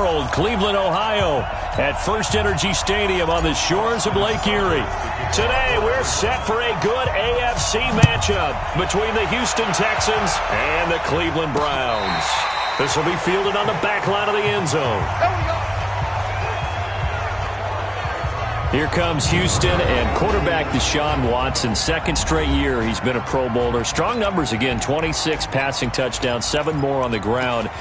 world, Cleveland, Ohio, at First Energy Stadium on the shores of Lake Erie. Today, we're set for a good AFC matchup between the Houston Texans and the Cleveland Browns. This will be fielded on the back line of the end zone. Here comes Houston and quarterback Deshaun Watson. Second straight year he's been a Pro Bowler. Strong numbers again, 26 passing touchdowns, 7 more on the ground.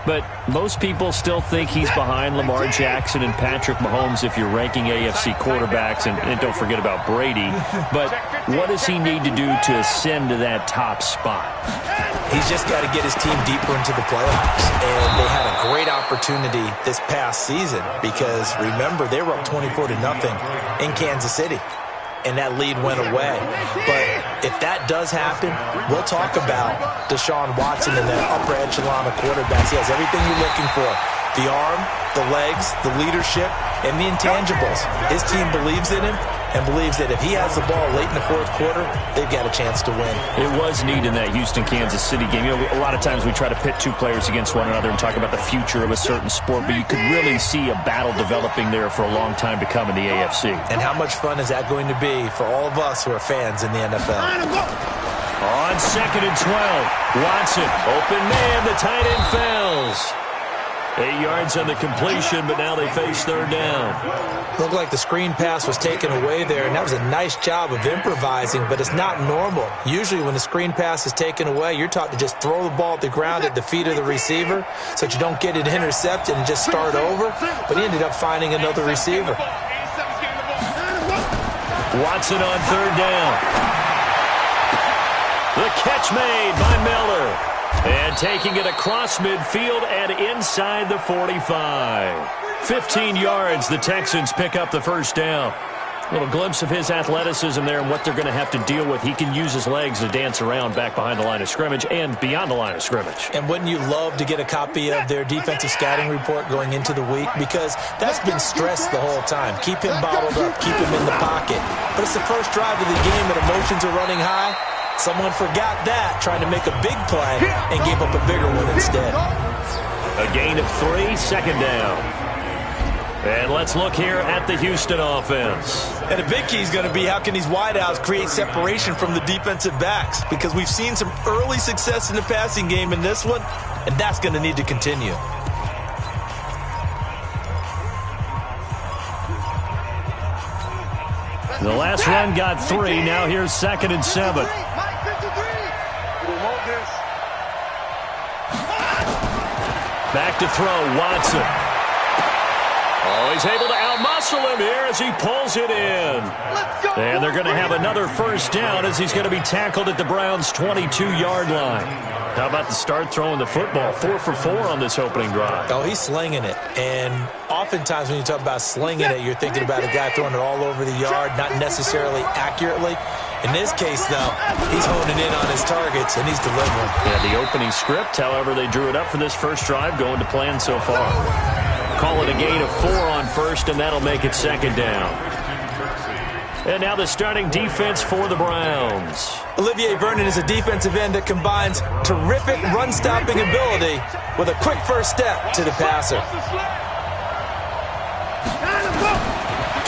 But most people still think he's behind Lamar Jackson and Patrick Mahomes if you're ranking AFC quarterbacks. And don't forget about Brady. But what does he need to do to ascend to that top spot? He's just got to get his team deeper into the playoffs. And they had a great opportunity this past season because, remember, they were up 24-0 in Kansas City. And that lead went away. But if that does happen, we'll talk about Deshaun Watson and that upper echelon of quarterbacks. He has everything you're looking for. The arm, the legs, the leadership, and the intangibles. His team believes in him and believes that if he has the ball late in the fourth quarter, they've got a chance to win. It was neat in that Houston-Kansas City game. You know, a lot of times we try to pit two players against one another and talk about the future of a certain sport, but you could really see a battle developing there for a long time to come in the AFC. And how much fun is that going to be for all of us who are fans in the NFL? On 2nd and 12, Watson, open man, the tight end fails. 8 yards on the completion, but now they face third down. Looked like the screen pass was taken away there, and that was a nice job of improvising, but it's not normal. Usually when the screen pass is taken away, you're taught to just throw the ball at the ground at the feet of the receiver so that you don't get it intercepted and just start over, but he ended up finding another receiver. Watson on third down. The catch made by Miller. And taking it across midfield and inside the 45. 15 yards, the Texans pick up the first down. A little glimpse of his athleticism there and what they're going to have to deal with. He can use his legs to dance around back behind the line of scrimmage and beyond the line of scrimmage. And wouldn't you love to get a copy of their defensive scouting report going into the week? Because that's been stressed the whole time. Keep him bottled up. Keep him in the pocket. But it's the first drive of the game and emotions are running high. Someone forgot that, trying to make a big play, and gave up a bigger one instead. A gain of 3, second down. And let's look here at the Houston offense. And a big key is going to be how can these wideouts create separation from the defensive backs? Because we've seen some early success in the passing game in this one, and that's going to need to continue. The last run got 3. Now here's 2nd and 7. Back to throw, Watson. Oh, he's able to outmuscle him here as he pulls it in. And they're going to have another first down as he's going to be tackled at the Browns' 22-yard line. How about the start throwing the football? 4 for 4 on this opening drive. Oh, he's slinging it. And oftentimes when you talk about slinging it, you're thinking about a guy throwing it all over the yard, not necessarily accurately. In this case, though, he's honing in on his targets, and he's delivering. Yeah, the opening script, however, they drew it up for this first drive, going to plan so far. Call it a gain of 4 on first, and that'll make it second down. And now the starting defense for the Browns. Olivier Vernon is a defensive end that combines terrific run-stopping ability with a quick first step to the passer.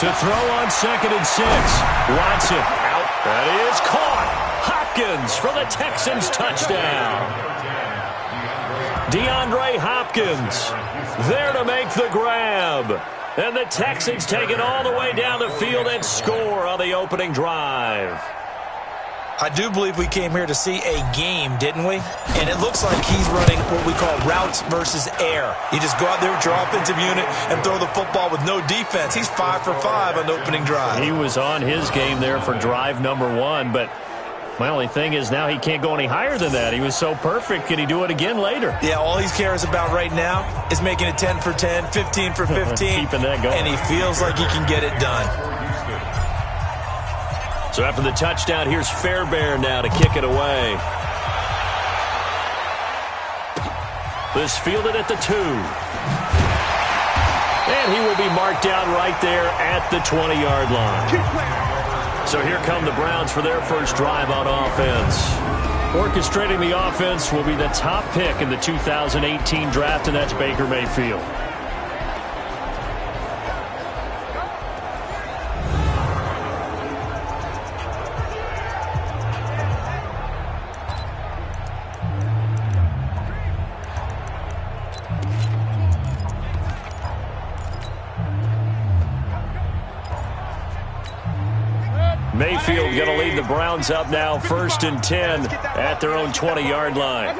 To throw on 2nd and 6. Watson out. That is caught. Hopkins for the Texans touchdown. DeAndre Hopkins there to make the grab. And the Texans take it all the way down the field and score on the opening drive. I do believe we came here to see a game, didn't we? And it looks like he's running what we call routes versus air. You just go out there with your offensive unit and throw the football with no defense. He's 5 for 5 on the opening drive. He was on his game there for drive number 1, but my only thing is now he can't go any higher than that. He was so perfect. Can he do it again later? Yeah, all he cares about right now is making it 10 for 10, 15 for 15. Keeping that going. And he feels like he can get it done. So after the touchdown, here's Fairbairn now to kick it away. This fielded at the 2. And he will be marked down right there at the 20-yard line. So here come the Browns for their first drive on offense. Orchestrating the offense will be the top pick in the 2018 draft, and that's Baker Mayfield. Mayfield going to lead the Browns up now, 1st and 10 at their own 20-yard line.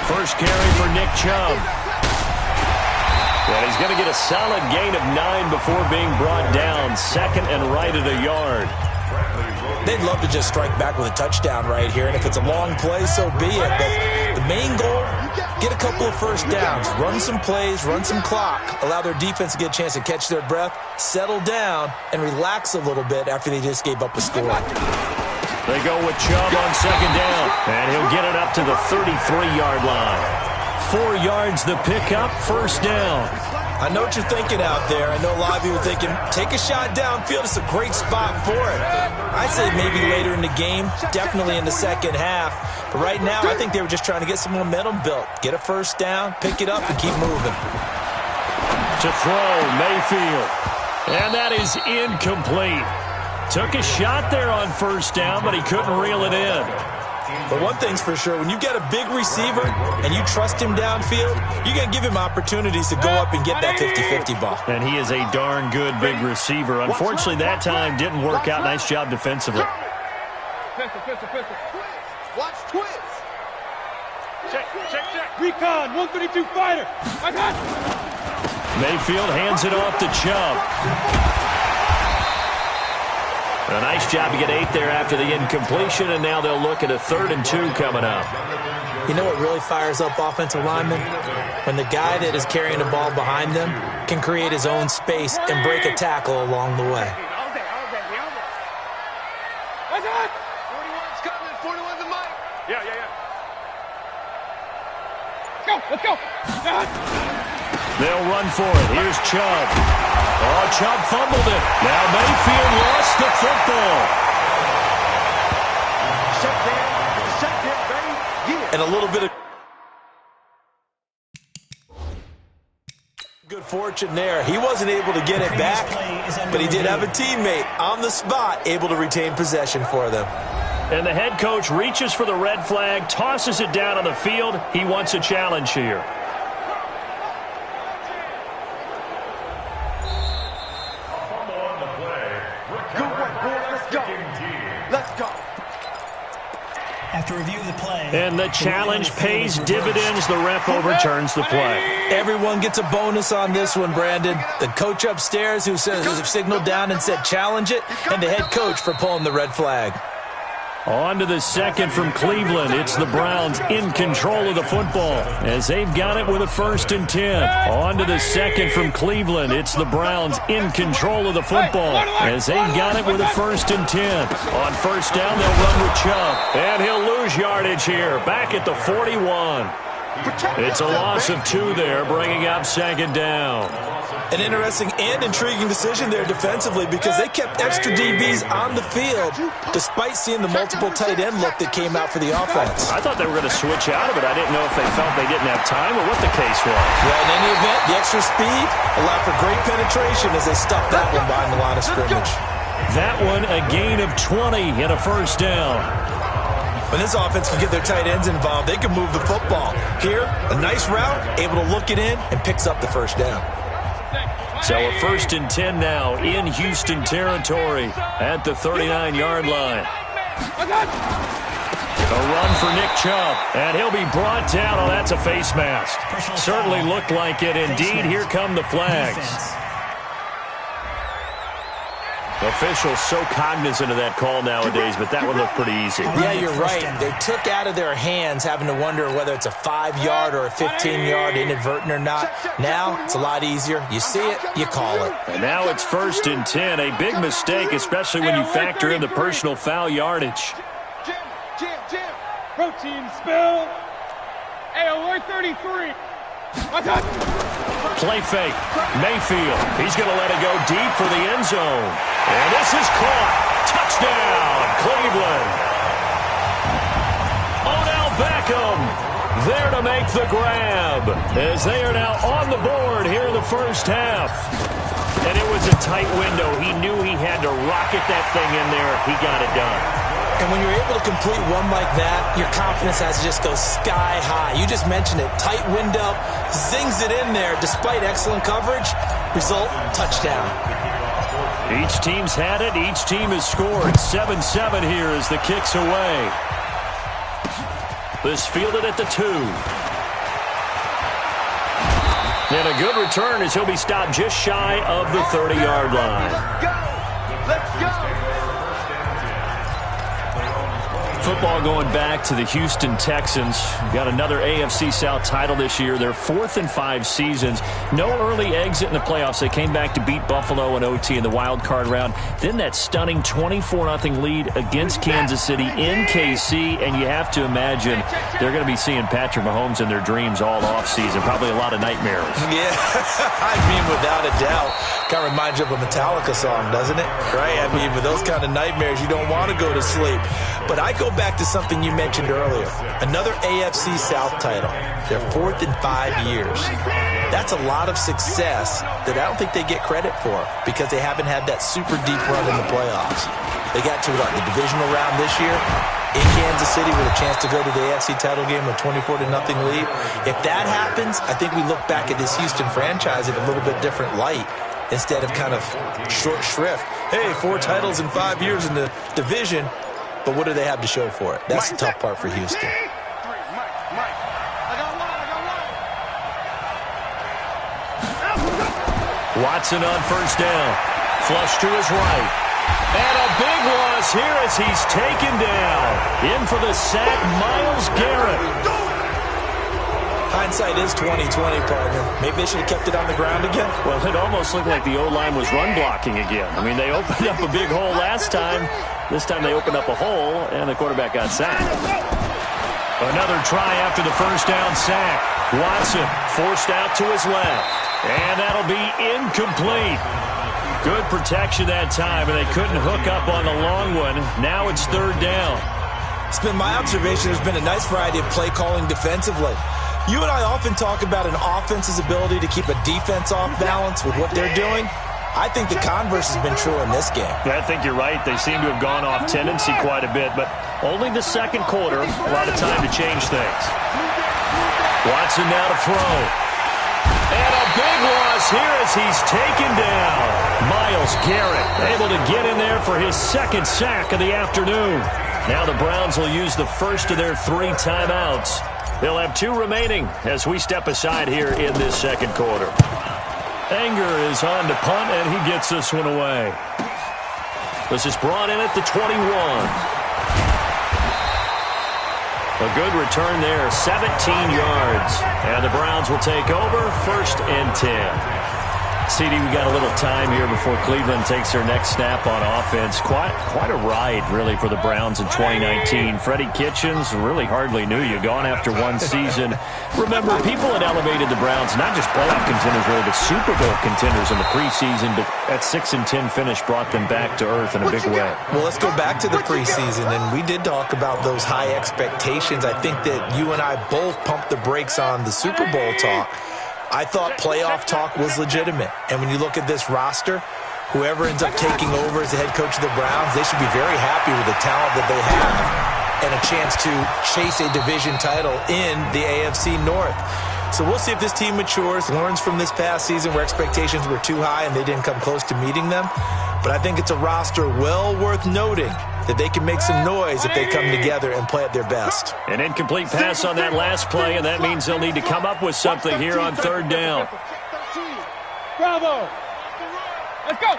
First carry for Nick Chubb. And he's going to get a solid gain of 9 before being brought down. 2nd and right at a yard. They'd love to just strike back with a touchdown right here, and if it's a long play, so be it. But the main goal, get a couple of first downs, run some plays, run some clock, allow their defense to get a chance to catch their breath, settle down, and relax a little bit after they just gave up a score. They go with Chubb on 2nd down, and he'll get it up to the 33-yard line. 4 yards the pickup, 1st down. I know what you're thinking out there. I know a lot of you are thinking, take a shot downfield. It's a great spot for it. I'd say maybe later in the game, definitely in the second half. But right now, I think they were just trying to get some momentum built. Get a first down, pick it up, and keep moving. To throw, Mayfield. And that is incomplete. Took a shot there on 1st down, but he couldn't reel it in. But one thing's for sure, when you've got a big receiver and you trust him downfield, you're going to give him opportunities to go up and get that 50-50 ball. And he is a darn good big receiver. Unfortunately, that time didn't work out. Nice job defensively. Watch twist. Check. Recon, 132 fighter. I got it. Mayfield hands it off to Chubb. A nice job to get 8 there after the incompletion, and now they'll look at a 3rd and 2 coming up. You know what really fires up offensive linemen? When the guy that is carrying the ball behind them can create his own space and break a tackle along the way. What's that? 41's coming, 41's the mic. Yeah. Let's go. They'll run for it. Here's Chubb. Oh, Chubb fumbled it. Now Mayfield lost the football. Shut down, ready, and a little bit of good fortune there. He wasn't able to get it back, but he did have a teammate on the spot able to retain possession for them. And the head coach reaches for the red flag, tosses it down on the field. He wants a challenge here. After review of the play. And the challenge pays dividends. The ref overturns the play. Everyone gets a bonus on this one, Brandon. The coach upstairs who signaled down and said challenge it, and the head coach for pulling the red flag. On to the 2nd from Cleveland. It's the Browns in control of the football as they've got it with a 1st and 10. On to the 2nd from Cleveland. It's the Browns in control of the football as they've got it with a 1st and 10. On 1st down, they'll run with Chubb. And he'll lose yardage here, back at the 41. It's a loss of 2 there, bringing up 2nd down. An interesting and intriguing decision there defensively because they kept extra DBs on the field despite seeing the multiple tight end look that came out for the offense. I thought they were going to switch out of it. I didn't know if they felt they didn't have time or what the case was. Well, in any event, the extra speed allowed for great penetration as they stuffed that one behind the line of scrimmage. That one a gain of 20 and a 1st down. When this offense can get their tight ends involved, they can move the football. Here, a nice route, able to look it in, and picks up the 1st down. So a 1st and 10 now in Houston territory at the 39-yard line. A run for Nick Chubb, and he'll be brought down. Oh, that's a face mask. Certainly looked like it. Indeed, here come the flags. Officials so cognizant of that call nowadays, but that one looked pretty easy. Yeah, you're right. They took out of their hands having to wonder whether it's a 5-yard or a 15-yard inadvertent or not. Now, it's a lot easier. You see it, you call it. And now it's 1st and 10. A big mistake, especially when you factor in the personal foul yardage. Jim. Protein spill. AOR 33. Play fake. Mayfield. He's going to let it go deep for the end zone. And this is caught. Touchdown, Cleveland. Odell Beckham there to make the grab as they are now on the board here in the 1st half. And it was a tight window. He knew he had to rocket that thing in there. He got it done. And when you're able to complete one like that, your confidence has to just go sky high. You just mentioned it. Tight window, zings it in there despite excellent coverage. Result, touchdown. Each team's had it. Each team has scored. 7-7 here as the kick's away. This fielded at the 2. And a good return as he'll be stopped just shy of the 30-yard line. Let's go. Football going back to the Houston Texans. Got another AFC South title this year. Their 4th in 5 seasons. No early exit in the playoffs. They came back to beat Buffalo in OT in the wild card round. Then that stunning 24-0 lead against Kansas City in KC. And you have to imagine they're going to be seeing Patrick Mahomes in their dreams all offseason. Probably a lot of nightmares. Yeah, I mean, without a doubt. Kind of reminds you of a Metallica song, doesn't it? Right? I mean, with those kind of nightmares, you don't want to go to sleep. But I go back to something you mentioned earlier. Another AFC South title. Their 4th in 5 years. That's a lot of success that I don't think they get credit for because they haven't had that super deep run in the playoffs. They got to, the divisional round this year in Kansas City with a chance to go to the AFC title game with 24-0 lead. If that happens, I think we look back at this Houston franchise in a little bit different light instead of kind of short shrift. Hey, 4 titles in 5 years in the division. But what do they have to show for it? That's the tough part for Houston. Watson on first down. Flush to his right. And a big loss here as he's taken down. In for the sack, Myles Garrett. Hindsight is 20/20, partner. Maybe they should have kept it on the ground again. Well, it almost looked like the O-line was run blocking again. I mean, they opened up a big hole last time. This time they opened up a hole, and the quarterback got sacked. Another try after the first down sack. Watson forced out to his left. And that'll be incomplete. Good protection that time, and they couldn't hook up on the long one. Now it's 3rd down. It's been my observation there's been a nice variety of play calling defensively. You and I often talk about an offense's ability to keep a defense off balance with what they're doing. I think the converse has been true in this game. I think you're right. They seem to have gone off tendency quite a bit, but only the second quarter, a lot of time to change things. Watson now to throw. And a big loss here as he's taken down. Myles Garrett able to get in there for his 2nd sack of the afternoon. Now the Browns will use the first of their 3 timeouts. They'll have 2 remaining as we step aside here in this second quarter. Anger is on to punt, and he gets this one away. This is brought in at the 21. A good return there, 17 yards. And the Browns will take over, 1st and 10. CD, we got a little time here before Cleveland takes their next snap on offense. Quite a ride, really, for the Browns in 2019. Freddie Kitchens really hardly knew you. Gone after 1 season. Remember, people had elevated the Browns, not just playoff contenders, really, but Super Bowl contenders in the preseason. But that 6-10 finish brought them back to earth in a big way. Well, let's go back to the preseason, and we did talk about those high expectations. I think that you and I both pumped the brakes on the Super Bowl talk. I thought playoff talk was legitimate. And when you look at this roster, whoever ends up taking over as the head coach of the Browns, they should be very happy with the talent that they have and a chance to chase a division title in the AFC North. So we'll see if this team matures, learns from this past season where expectations were too high and they didn't come close to meeting them. But I think it's a roster well worth noting that they can make some noise if they come together and play at their best. An incomplete pass on that last play, and that means they'll need to come up with something here on 3rd down. Bravo. Let's go.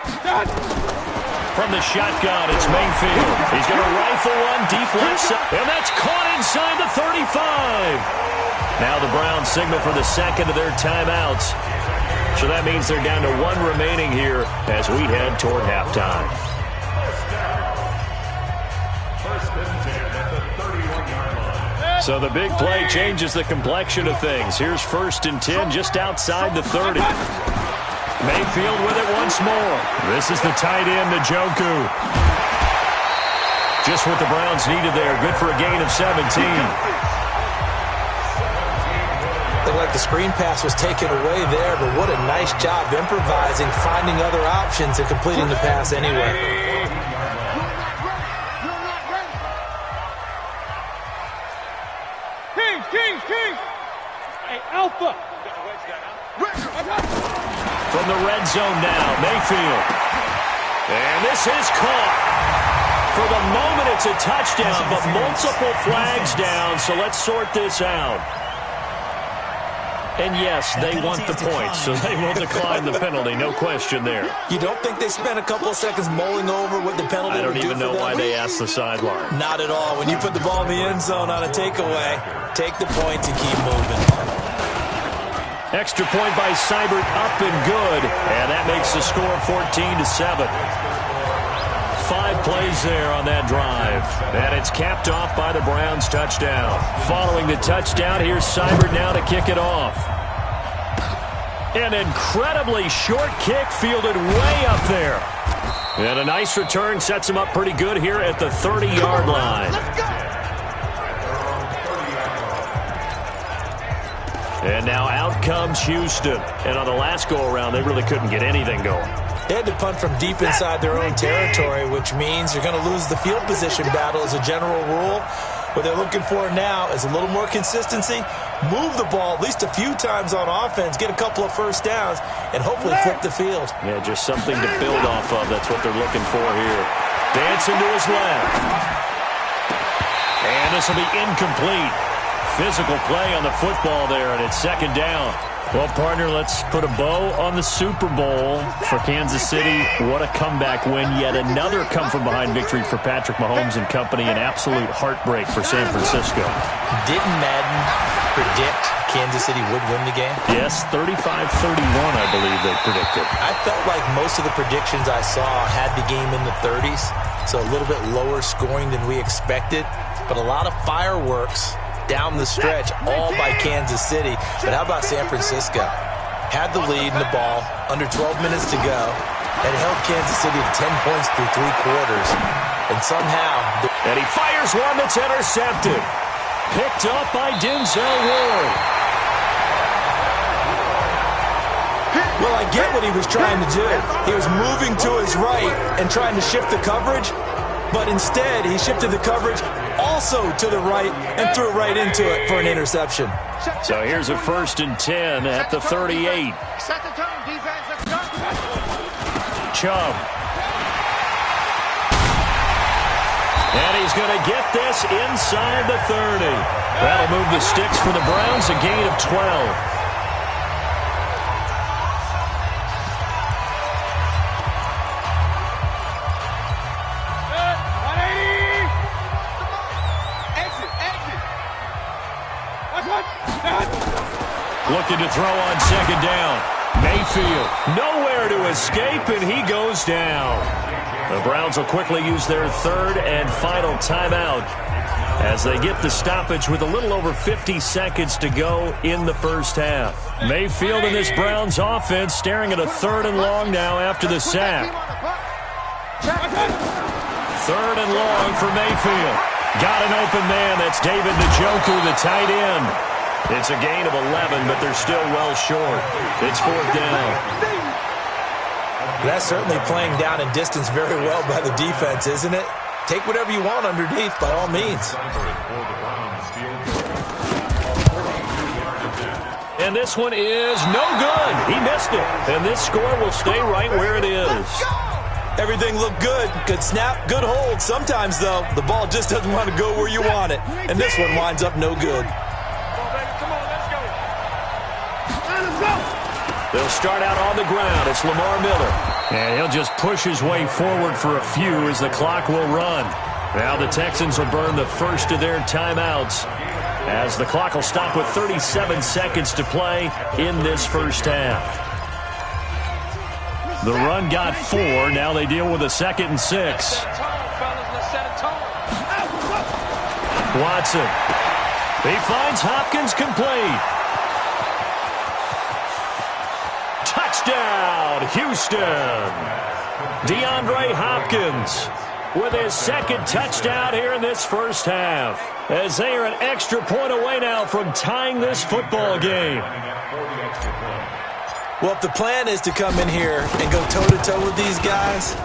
From the shotgun, it's Mayfield. He's going to rifle one deep left side, and that's caught inside the 35. Now the Browns signal for the 2nd of their timeouts. So that means they're down to 1 remaining here as we head toward halftime. So the big play changes the complexion of things. Here's 1st and 10 just outside the 30. Mayfield with it once more. This is the tight end, Njoku. Just what the Browns needed there. Good for a gain of 17. Looked like the screen pass was taken away there, but what a nice job improvising, finding other options, and completing the pass anyway. King! Hey, Alpha! From the red zone now, Mayfield. And this is caught. For the moment, it's a touchdown, but multiple flags down, so let's sort this out. And yes, they want the points, so they will decline the penalty. No question there. You don't think they spent a couple of seconds mulling over what the penalty would do? I don't even know why they asked the sideline. Not at all. When you put the ball in the end zone on a takeaway, take the points and keep moving. Extra point by Seibert, up and good. And that makes the score 14-7. 5 plays there on that drive. And it's capped off by the Browns touchdown. Following the touchdown, here's Seibert now to kick it off. An incredibly short kick fielded way up there. And a nice return sets him up pretty good here at the 30-yard line. And now out comes Houston. And on the last go-around, they really couldn't get anything going. They had to punt from deep inside their own territory, which means you're going to lose the field position battle as a general rule. What they're looking for now is a little more consistency, move the ball at least a few times on offense, get a couple of first downs, and hopefully flip the field. Yeah, just something to build off of. That's what they're looking for here. Dancing to his left. And this will be incomplete. Physical play on the football there, and it's second down. Well, partner, let's put a bow on the Super Bowl for Kansas City. What a comeback win. Yet another come-from-behind victory for Patrick Mahomes and company. An absolute heartbreak for San Francisco. Didn't Madden predict Kansas City would win the game? Yes, 35-31, I believe they predicted. I felt like most of the predictions I saw had the game in the 30s, so a little bit lower scoring than we expected, but a lot of fireworks down the stretch, all by Kansas City. But how about San Francisco? Had the lead in the ball, under 12 minutes to go, and held Kansas City to 10 points through 3 quarters. And somehow... And he fires one that's intercepted. Picked up by Denzel Ward. Well, I get what he was trying to do. He was moving to his right and trying to shift the coverage, but instead he shifted the coverage also to the right and threw right into it for an interception. So here's a 1st and 10 at the 38. Set the tone, defense. Let's go. Chubb. And he's going to get this inside the 30. That'll move the sticks for the Browns, a gain of 12. Looking to throw on second down. Mayfield nowhere to escape, and he goes down. The Browns will quickly use their 3rd and final timeout as they get the stoppage with a little over 50 seconds to go in the first half. Mayfield and this Browns offense staring at a 3rd and long now after the sack. 3rd and long for Mayfield. Got an open man. That's David Njoku, the tight end. It's a gain of 11, but they're still well short. It's 4th down. That's certainly playing down and distance very well by the defense, isn't it? Take whatever you want underneath, by all means. And this one is no good. He missed it. And this score will stay right where it is. Everything looked good. Good snap, good hold. Sometimes, though, the ball just doesn't want to go where you want it. And this one winds up no good. They'll start out on the ground. It's Lamar Miller. And he'll just push his way forward for a few as the clock will run. Now the Texans will burn the first of their timeouts as the clock will stop with 37 seconds to play in this first half. The run got 4. Now they deal with a 2nd and 6. Watson. He finds Hopkins complete. Touchdown, Houston. DeAndre Hopkins with his 2nd touchdown here in this first half, as they are an extra point away now from tying this football game. Well, if the plan is to come in here and go toe-to-toe with these guys,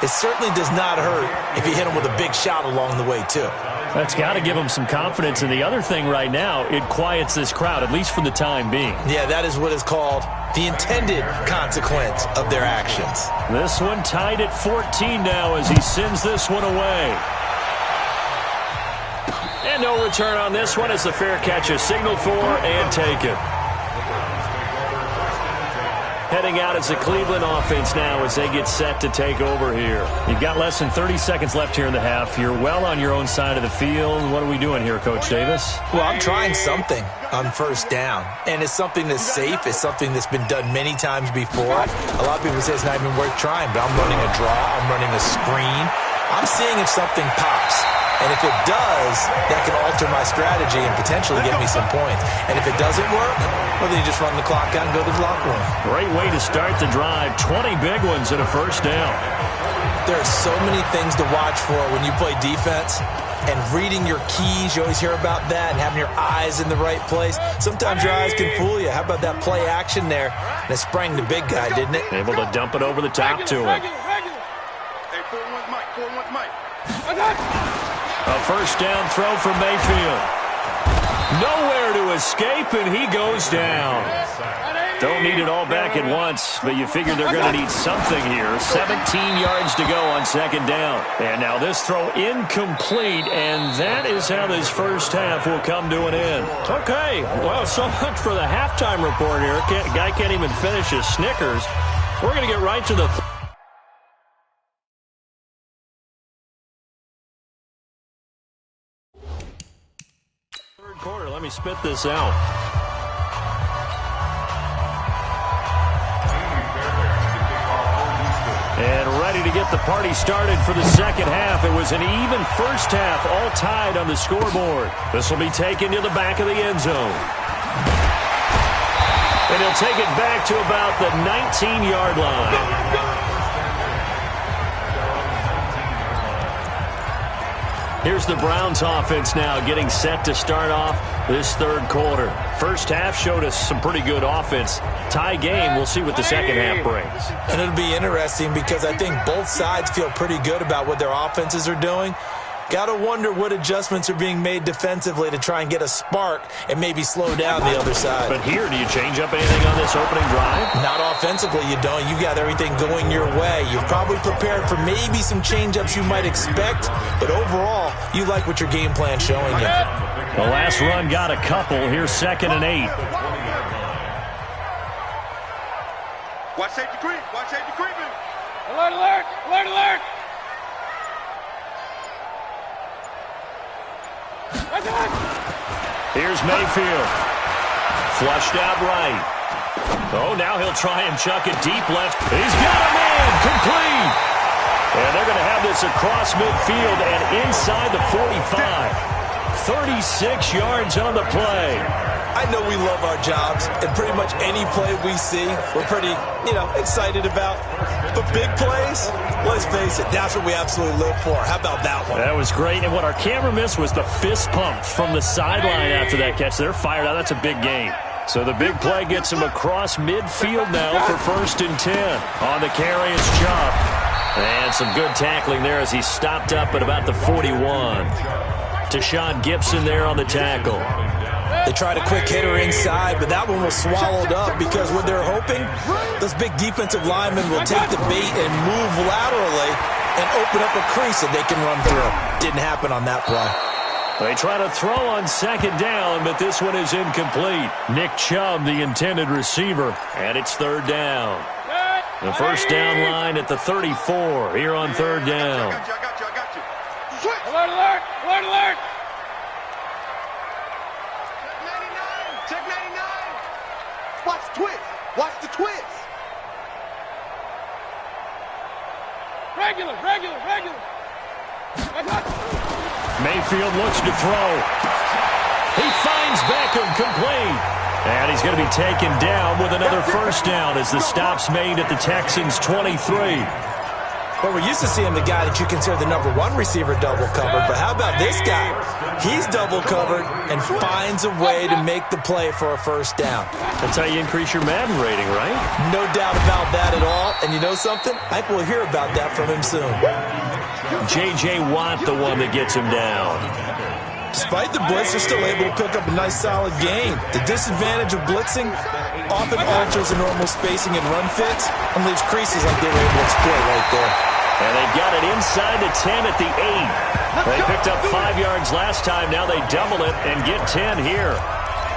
it certainly does not hurt if you hit them with a big shot along the way, too. That's got to give them some confidence. And the other thing right now, it quiets this crowd, at least for the time being. Yeah, that is what is called the intended consequence of their actions. This one tied at 14 now as he sends this one away. And no return on this one as the fair catch is signaled for and taken. Heading out as the Cleveland offense now as they get set to take over here. You've got less than 30 seconds left here in the half. You're well on your own side of the field. What are we doing here, Coach Davis? Well, I'm trying something on first down. And it's something that's safe. It's something that's been done many times before. A lot of people say it's not even worth trying, but I'm running a draw. I'm running a screen. I'm seeing if something pops. And if it does, that can alter my strategy and potentially get me some points. And if it doesn't work, well, then you just run the clock out and go to the locker room. Great way to start the drive. 20 big ones and a first down. There are so many things to watch for when you play defense. And reading your keys, you always hear about that, and having your eyes in the right place. Sometimes your eyes can fool you. How about that play action there? And it sprang the big guy, didn't it? Able to dump it over the top to him. Hey, 4-1's Mike. 4-1's Mike. A first down throw from Mayfield. Nowhere to escape, and he goes down. Don't need it all back at once, but you figure they're going to need something here. 17 yards to go on second down. And now this throw incomplete, and that is how this first half will come to an end. Okay, well, so much for the halftime report here. Guy can't even finish his Snickers. We're going to get right to the third quarter. Let me spit this out. And ready to get the party started for the second half. It was an even first half, all tied on the scoreboard. This will be taken to the back of the end zone. And he'll take it back to about the 19-yard line. Here's the Browns offense now getting set to start off this third quarter. First half showed us some pretty good offense. Tie game, we'll see what the second half brings. And it'll be interesting because I think both sides feel pretty good about what their offenses are doing. Got to wonder what adjustments are being made defensively to try and get a spark and maybe slow down the other side. But here, do you change up anything on this opening drive? Not offensively, you don't. You got everything going your way. You've probably prepared for maybe some change-ups you might expect, but overall, you like what your game plan's showing you. The last run got a couple. Here's 2nd and 8. Watch safety creep. Watch safety creeping. Alert, alert, alert, alert. Here's Mayfield. Flushed out right. Oh, now he'll try and chuck it deep left. He's got a man. Complete. And they're going to have this across midfield and inside the 45. 36 yards on the play. I know we love our jobs, and pretty much any play we see, we're pretty, excited about. But big plays, let's face it, that's what we absolutely live for. How about that one? That was great, and what our camera missed was the fist pump from the sideline after that catch. They're fired out. That's a big game. So the big play gets him across midfield now for 1st and 10. On the carry is Chubb. And some good tackling there as he stopped up at about the 41. Tashawn Gibson there on the tackle. They tried a quick hitter inside, but that one was swallowed up because what they're hoping, those big defensive linemen will take the bait and move laterally and open up a crease that they can run through. Didn't happen on that play. They try to throw on 2nd down, but this one is incomplete. Nick Chubb, the intended receiver, and it's 3rd down. The first down line at the 34 here on 3rd down. I got you. Switch. Alert, alert, alert, alert. Check 99. Watch the twist. Watch the twist. Regular. Mayfield looks to throw. He finds Beckham complete. And he's going to be taken down with another first down as the stop's made at the Texans' 23. But we're used to seeing the guy that you consider the number 1 receiver double covered. But how about this guy? He's double covered and finds a way to make the play for a first down. That's how you increase your Madden rating, right? No doubt about that at all. And you know something? I think we'll hear about that from him soon. J.J. Watt the one that gets him down. Despite the blitz, they're still able to pick up a nice solid gain. The disadvantage of blitzing often alters the normal spacing and run fits and leaves creases like they were able to exploit right there. And they've got it inside the 10 at the 8. They picked up 5 yards last time. Now they double it and get 10 here.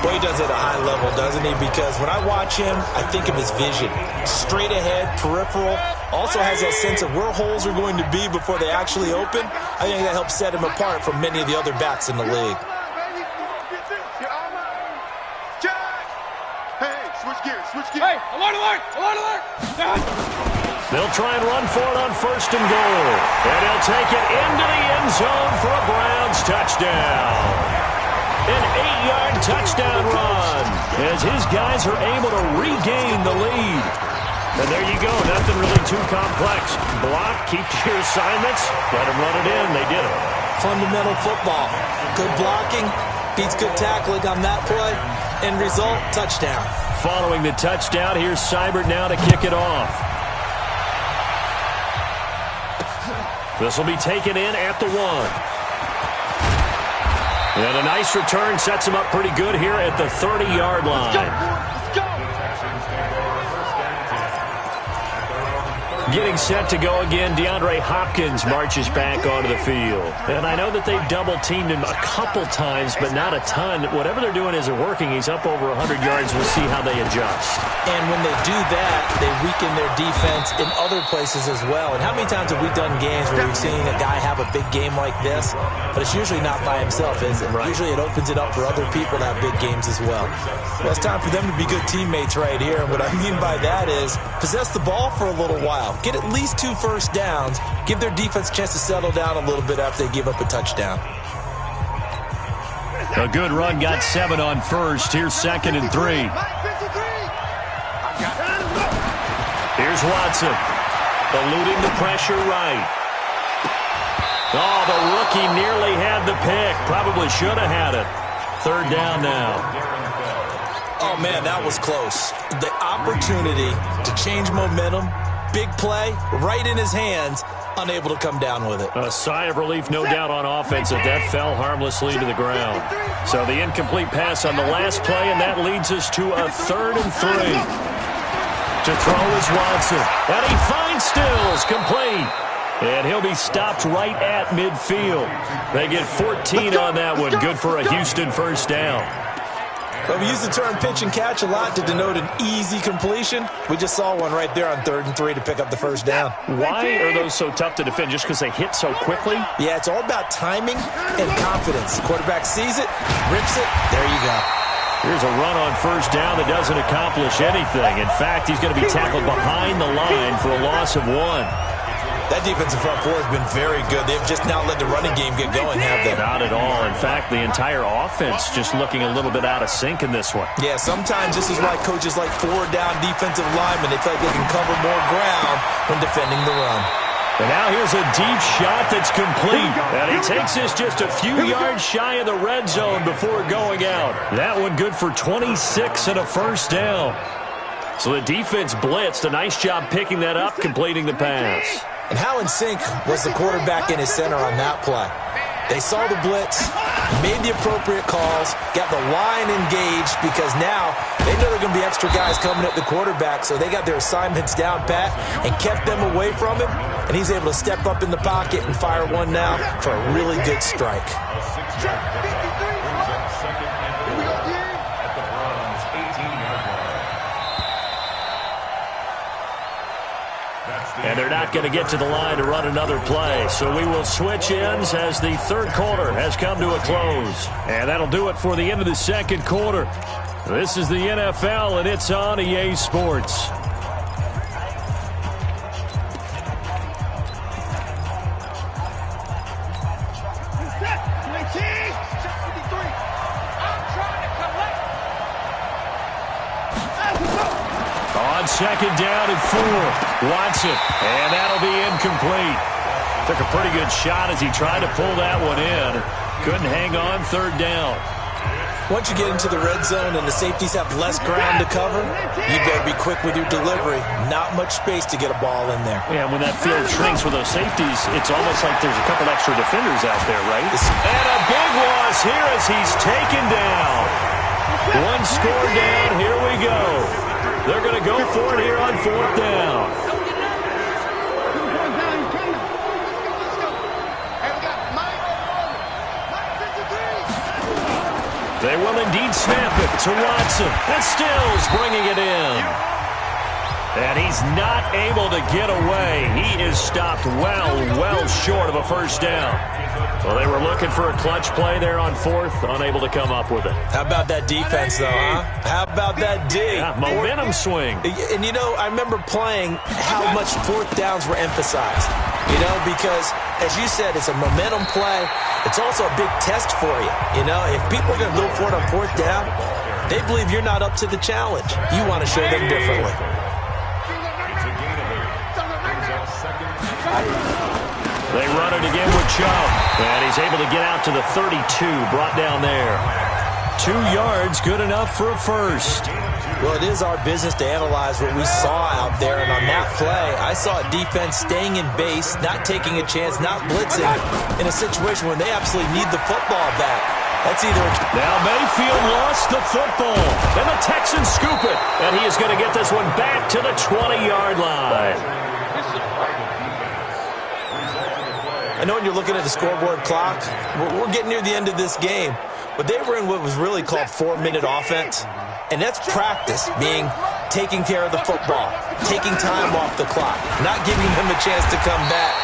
Well, he does it at a high level, doesn't he? Because when I watch him, I think of his vision. Straight ahead, peripheral. Also has that sense of where holes are going to be before they actually open. I think that helps set him apart from many of the other backs in the league. Hey, switch gears, switch gears. Hey, alert, alert, alert, alert. They'll try and run for it on 1st and goal. And he'll take it into the end zone for a Browns touchdown. An 8-yard touchdown run as his guys are able to regain the lead. And there you go. Nothing really too complex. Block, keep to your assignments, let them run it in. They did it. Fundamental football. Good blocking beats good tackling on that play. End result, touchdown. Following the touchdown, here's Seibert now to kick it off. This will be taken in at the 1. And a nice return sets him up pretty good here at the 30-yard line. Let's go. Getting set to go again, DeAndre Hopkins marches back onto the field. And I know that they've double-teamed him a couple times, but not a ton. Whatever they're doing isn't working. He's up over 100 yards. We'll see how they adjust. And when they do that, they weaken their defense in other places as well. And how many times have we done games where we've seen a guy have a big game like this, but it's usually not by himself, is it? Right. Usually it opens it up for other people to have big games as well. Well, it's time for them to be good teammates right here. And what I mean by that is possess the ball for a little while. Get at least 2 first downs. Give their defense a chance to settle down a little bit after they give up a touchdown. A good run, got 7 on 1st. Here's 2nd and 3. Here's Watson. Eluding the pressure right. Oh, the rookie nearly had the pick. Probably should have had it. 3rd down now. Oh, man, that was close. The opportunity to change momentum, big play, right in his hands, unable to come down with it. A sigh of relief, no doubt, on offense that fell harmlessly to the ground. So the incomplete pass on the last play, and that leads us to a 3rd and 3. To throw is Watson. And he finds Stills, complete. And he'll be stopped right at midfield. They get 14 on that one. Good for a Houston first down. Well, we use the term pitch and catch a lot to denote an easy completion. We just saw one right there on 3rd and 3 to pick up the first down. Why are those so tough to defend? Just because they hit so quickly? Yeah, it's all about timing and confidence. Quarterback sees it, rips it, there you go. Here's a run on 1st down that doesn't accomplish anything. In fact, he's going to be tackled behind the line for a loss of 1. That defensive front four has been very good. They've just now let the running game get going, have they? Not at all. In fact, the entire offense just looking a little bit out of sync in this one. Yeah, sometimes this is why coaches like 4-down defensive linemen. They feel like they can cover more ground when defending the run. And now here's a deep shot that's complete. And he takes this just a few yards shy of the red zone before going out. That one good for 26 and a first down. So the defense blitzed. A nice job picking that up, completing the pass. And how in sync was the quarterback in his center on that play? They saw the blitz, made the appropriate calls, got the line engaged because now they know there are going to be extra guys coming at the quarterback, so they got their assignments down pat and kept them away from him, and he's able to step up in the pocket and fire one now for a really good strike. And they're not going to get to the line to run another play. So we will switch ends as the 3rd quarter has come to a close. And that'll do it for the end of the 2nd quarter. This is the NFL, and it's on EA Sports. On 2nd down and 4, Watson, and that'll be incomplete. Took a pretty good shot as he tried to pull that one in. Couldn't hang on 3rd down. Once you get into the red zone and the safeties have less ground to cover, you better be quick with your delivery. Not much space to get a ball in there. Yeah, when that field shrinks with those safeties, it's almost like there's a couple extra defenders out there, right? And a big loss here as he's taken down. One score down, here we go. They're going to go for it here on 4th down. They will indeed snap it to Watson. And Stills bringing it in. And he's not able to get away. He is stopped well short of a first down. Well, they were looking for a clutch play there on 4th, unable to come up with it. How about that defense, though, huh? How about that D? Yeah, momentum swing. And, you know, I remember playing how much 4th downs were emphasized. You know, because, as you said, it's a momentum play. It's also a big test for you. You know, if people are going to go for it on 4th down, they believe you're not up to the challenge. You want to show them differently. They run it again with Chubb. And he's able to get out to the 32, brought down there. 2 yards, good enough for a first. Well, it is our business to analyze what we saw out there. And on that play, I saw a defense staying in base, not taking a chance, not blitzing in a situation when they absolutely need the football back. That's either... Now Mayfield lost the football. And the Texans scoop it. And he is going to get this one back to the 20-yard line. I know when you're looking at the scoreboard clock, we're getting near the end of this game. But they were in what was really called 4-minute offense. And that's practice, being taking care of the football, taking time off the clock, not giving them a chance to come back.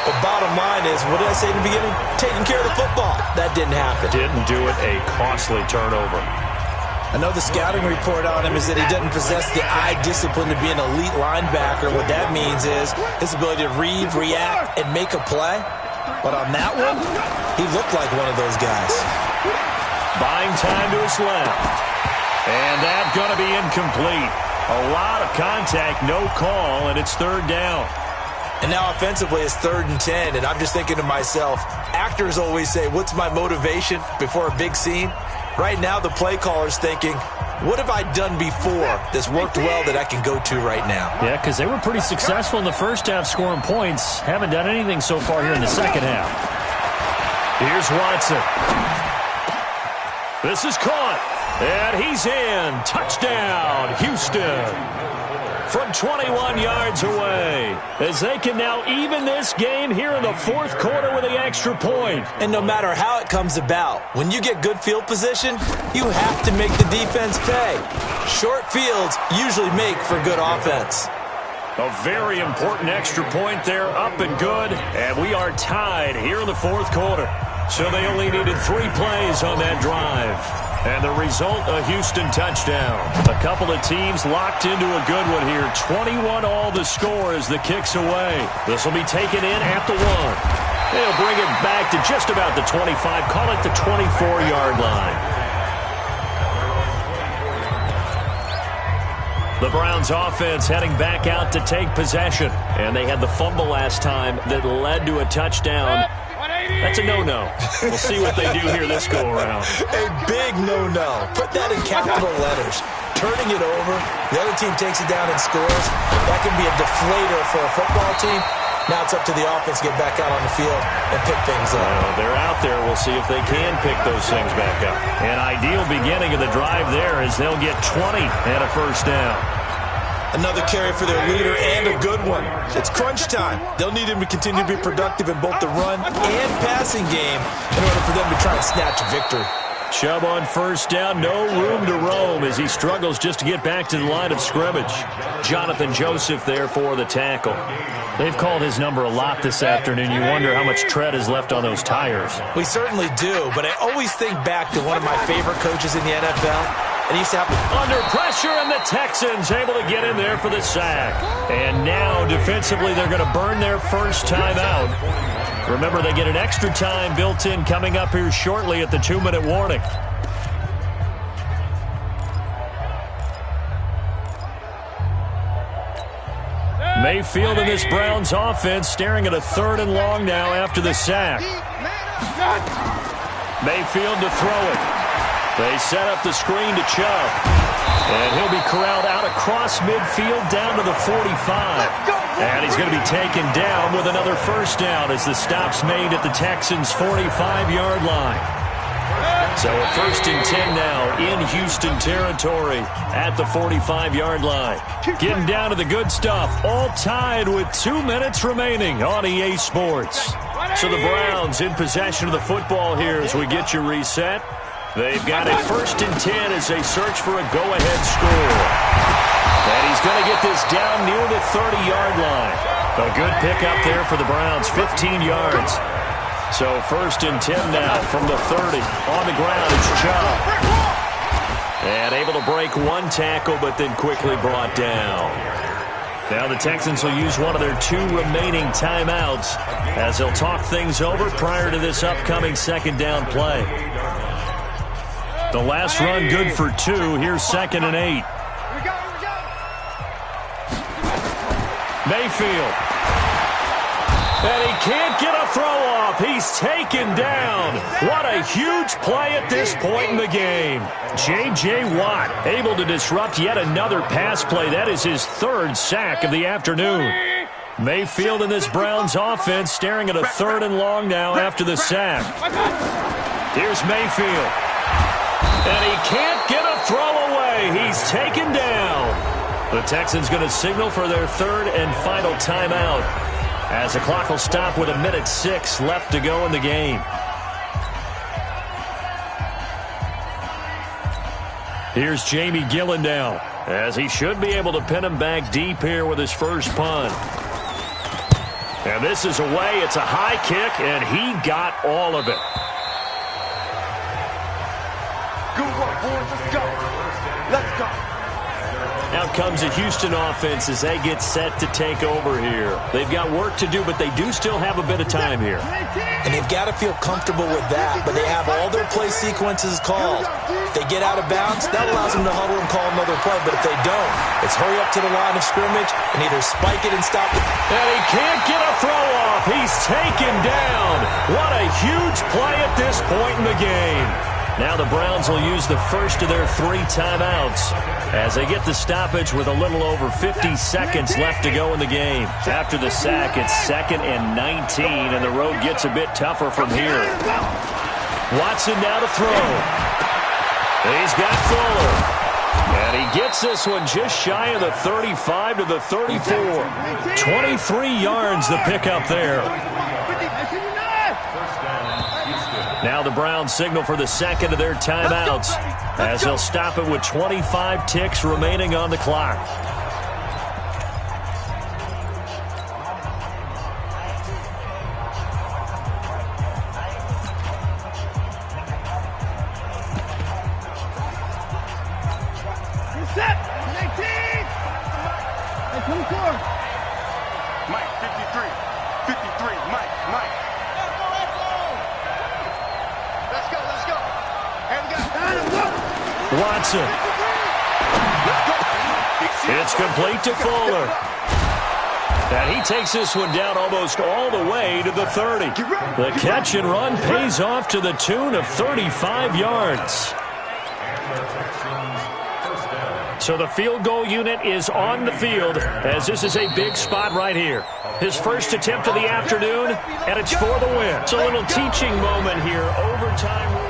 But bottom line is, what did I say in the beginning? Taking care of the football. That didn't happen. Didn't do it, a costly turnover. I know the scouting report on him is that he doesn't possess the eye discipline to be an elite linebacker. What that means is his ability to read, react, and make a play. But on that one, he looked like one of those guys. Buying time to his left. And that's going to be incomplete. A lot of contact, no call, and it's 3rd down. And now offensively it's 3rd and 10, and I'm just thinking to myself, actors always say, what's my motivation before a big scene? Right now the play caller's thinking, what have I done before that's worked well that I can go to right now? Yeah, because they were pretty successful in the first half scoring points. Haven't done anything so far here in the second half. Here's Watson. This is caught. And he's in. Touchdown, Houston. From 21 yards away. As they can now even this game here in the 4th quarter with the extra point. And no matter how it comes about, when you get good field position, you have to make the defense pay. Short fields usually make for good offense. A very important extra point there, up and good. And we are tied here in the 4th quarter. So they only needed 3 plays on that drive. And the result, a Houston touchdown. A couple of teams locked into a good one here. 21 all the score as the kick's away. This will be taken in at the 1. They'll bring it back to just about the 25. Call it the 24-yard line. The Browns offense heading back out to take possession. And they had the fumble last time that led to a touchdown. That's a no-no. We'll see what they do here this go-around. A big no-no. Put that in capital letters. Turning it over, the other team takes it down and scores. That can be a deflator for a football team. Now it's up to the offense to get back out on the field and pick things up. They're out there. We'll see if they can pick those things back up. An ideal beginning of the drive there is they'll get 20 and a first down. Another carry for their leader and a good one. It's crunch time. They'll need him to continue to be productive in both the run and passing game in order for them to try and snatch a victory. Chubb on first down, no room to roam as he struggles just to get back to the line of scrimmage. Jonathan Joseph there for the tackle. They've called his number a lot this afternoon. You wonder how much tread is left on those tires. We certainly do, but I always think back to one of my favorite coaches in the NFL. And he used to have under pressure, and the Texans able to get in there for the sack. And now defensively they're going to burn their first time out. Remember, they get an extra time built in coming up here shortly at the 2-minute warning. Mayfield in this Browns offense staring at a 3rd and long now after the sack. Mayfield to throw it. They set up the screen to Chubb. And he'll be corralled out across midfield down to the 45. And he's going to be taken down with another first down as the stop's made at the Texans' 45-yard line. So a 1st and 10 now in Houston territory at the 45-yard line. Getting down to the good stuff. All tied with 2 minutes remaining on EA Sports. So the Browns in possession of the football here as we get you reset. They've got a 1st and 10 as they search for a go-ahead score. And he's going to get this down near the 30-yard line. A good pickup there for the Browns, 15 yards. So 1st and 10 now from the 30. On the ground, it's Chubb. And able to break one tackle, but then quickly brought down. Now the Texans will use one of their 2 remaining timeouts as they'll talk things over prior to this upcoming 2nd down play. The last run good for 2. Here's 2nd and 8. Mayfield. And he can't get a throw off. He's taken down. What a huge play at this point in the game. J.J. Watt able to disrupt yet another pass play. That is his 3rd sack of the afternoon. Mayfield in this Browns offense staring at a 3rd and long now after the sack. Here's Mayfield. And he can't get a throw away. He's taken down. The Texans going to signal for their 3rd and final timeout, as the clock will stop with 1:06 left to go in the game. Here's Jamie Gillen now, as he should be able to pin him back deep here with his first punt. And this is away. It's a high kick, and he got all of it. Good work, boys. Let's go. Let's go. Out comes the Houston offense as they get set to take over here. They've got work to do, but they do still have a bit of time here. And they've got to feel comfortable with that, but they have all their play sequences called. If they get out of bounds, that allows them to huddle and call another play, but if they don't, it's hurry up to the line of scrimmage and either spike it and stop it. And he can't get a throw off. He's taken down. What a huge play at this point in the game. Now the Browns will use the first of their 3 timeouts as they get the stoppage with a little over 50 seconds left to go in the game. After the sack, it's 2nd and 19, and the road gets a bit tougher from here. Watson now to throw. He's got Fuller. And he gets this one just shy of the 35 to the 34. 23 yards the pickup there. Now the Browns signal for the 2nd of their timeouts as they'll stop it with 25 ticks remaining on the clock. Set. 18. And 24. Mike, 53. 53. Mike. Let's go. And we got Watson. It's complete to Fuller. And he takes this one down almost all the way to the 30. The catch and run pays off to the tune of 35 yards. So the field goal unit is on the field as this is a big spot right here. His first attempt of the afternoon, and it's for the win. It's a little teaching moment here. Overtime rule.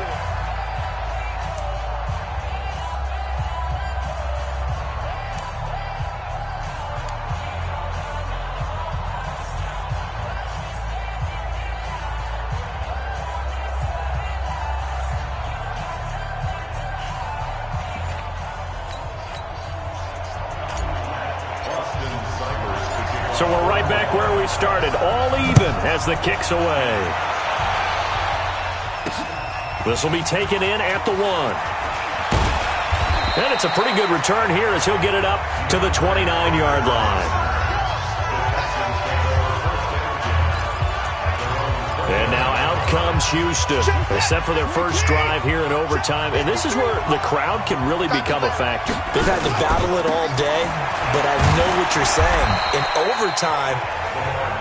So we're right back where we started, all even as the kick's away. This will be taken in at the 1. And it's a pretty good return here as he'll get it up to the 29-yard line. And now out comes Houston. They're set for their first drive here in overtime. And this is where the crowd can really become a factor. They've had to battle it all day, but I know what you're saying. In overtime,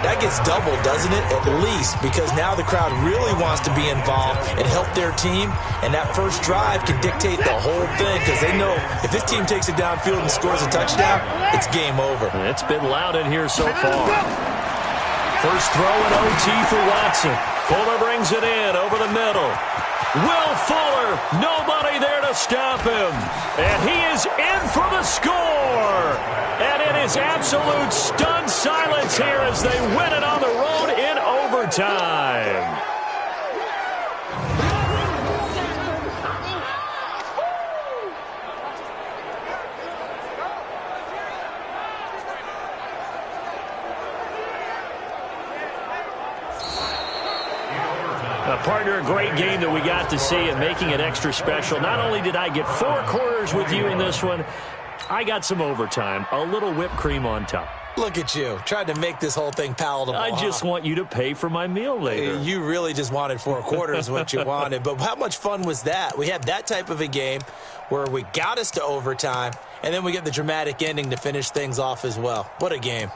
that gets doubled, doesn't it? At least, because now the crowd really wants to be involved and help their team, and that first drive can dictate the whole thing because they know if this team takes it downfield and scores a touchdown, it's game over. It's been loud in here so far. First throw in OT for Watson. Fuller brings it in over the middle. Will Fuller, nobody there to stop him. And he is in for the score. And it is absolute stunned silence here as they win it on the road in overtime. Partner, a great game that we got to see and making it extra special. Not only did I get 4 quarters with you in this one, I got some overtime, a little whipped cream on top. Look at you, trying to make this whole thing palatable. I just want you to pay for my meal later. You really just wanted 4 quarters what you wanted. But how much fun was that? We had that type of a game where we got us to overtime, and then we get the dramatic ending to finish things off as well. What a game.